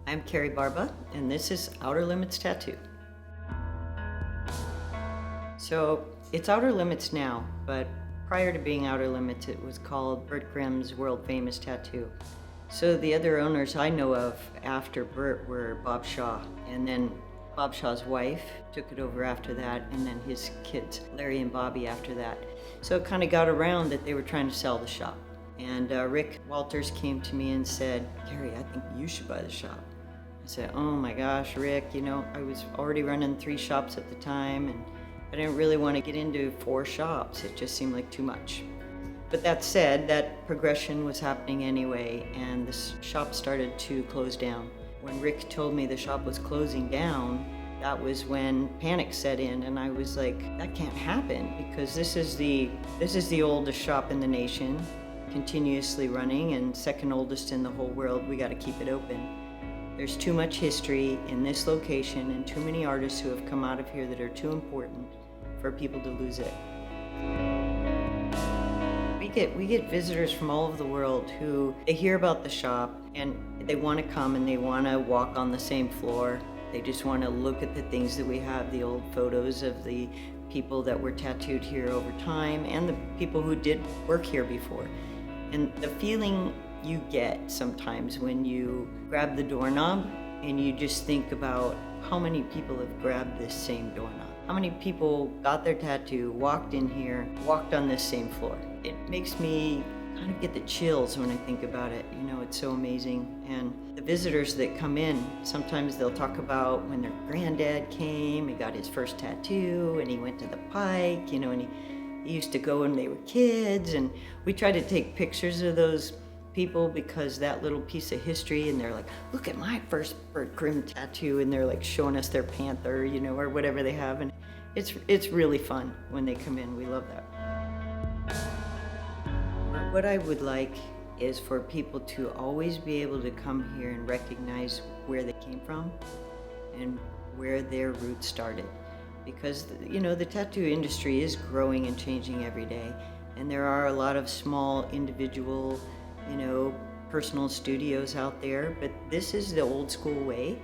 I'm Kari Barba, and this is Outer Limits Tattoo. So it's Outer Limits now, but prior to being Outer Limits, it was called Bert Grimm's World Famous Tattoo. So the other owners I know of after Bert were Bob Shaw, and then Bob Shaw's wife took it over after that, and then his kids, Larry and Bobby, after that. So it kind of got around that they were trying to sell the shop. And Rick Walters came to me and said, "Kari, I think you should buy the shop." I said, "Oh my gosh, Rick, I was already running 3 shops at the time, and I didn't really want to get into 4 shops. It just seemed like too much." But that said, that progression was happening anyway, and the shop started to close down. When Rick told me the shop was closing down, that was when panic set in, and I was like, that can't happen, because this is the oldest shop in the nation, continuously running, and second oldest in the whole world. We got to keep it open. There's too much history in this location and too many artists who have come out of here that are too important for people to lose it. We get visitors from all over the world who they hear about the shop and they want to come and they want to walk on the same floor. They just want to look at the things that we have, the old photos of the people that were tattooed here over time and the people who did work here before. And the feeling you get sometimes when you grab the doorknob and you just think about how many people have grabbed this same doorknob. How many people got their tattoo, walked in here, walked on this same floor. It makes me kind of get the chills when I think about it. It's so amazing. And the visitors that come in, sometimes they'll talk about when their granddad came, he got his first tattoo, and he went to the Pike, and he used to go when they were kids. And we try to take pictures of those people because that little piece of history, and they're like, "Look at my first Bert Grimm tattoo," and they're like showing us their panther, or whatever they have, and it's really fun when they come in. We love that. What I would like is for people to always be able to come here and recognize where they came from and where their roots started, because the tattoo industry is growing and changing every day, and there are a lot of small individual personal studios out there, but this is the old school way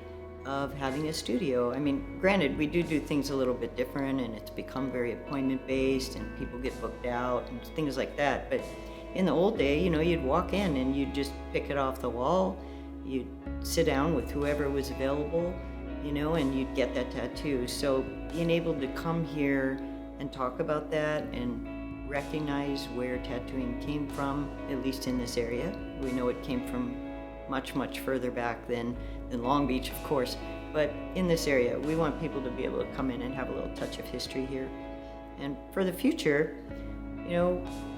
of having a studio. I mean, granted, we do things a little bit different, and it's become very appointment based, and people get booked out and things like that. But in the old day, you'd walk in and you'd just pick it off the wall, you'd sit down with whoever was available, and you'd get that tattoo. So being able to come here and talk about that and recognize where tattooing came from, at least in this area. We know it came from much, much further back than Long Beach, of course, but in this area, we want people to be able to come in and have a little touch of history here. And for the future,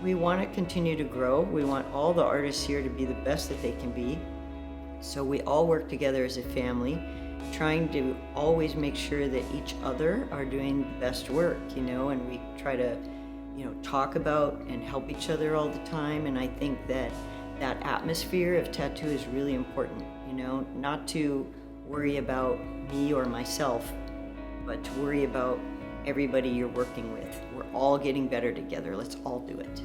we want to continue to grow. We want all the artists here to be the best that they can be. So we all work together as a family, trying to always make sure that each other are doing the best work, and we try to talk about and help each other all the time. And I think that atmosphere of tattoo is really important, not to worry about me or myself, but to worry about everybody you're working with. We're all getting better together. Let's all do it.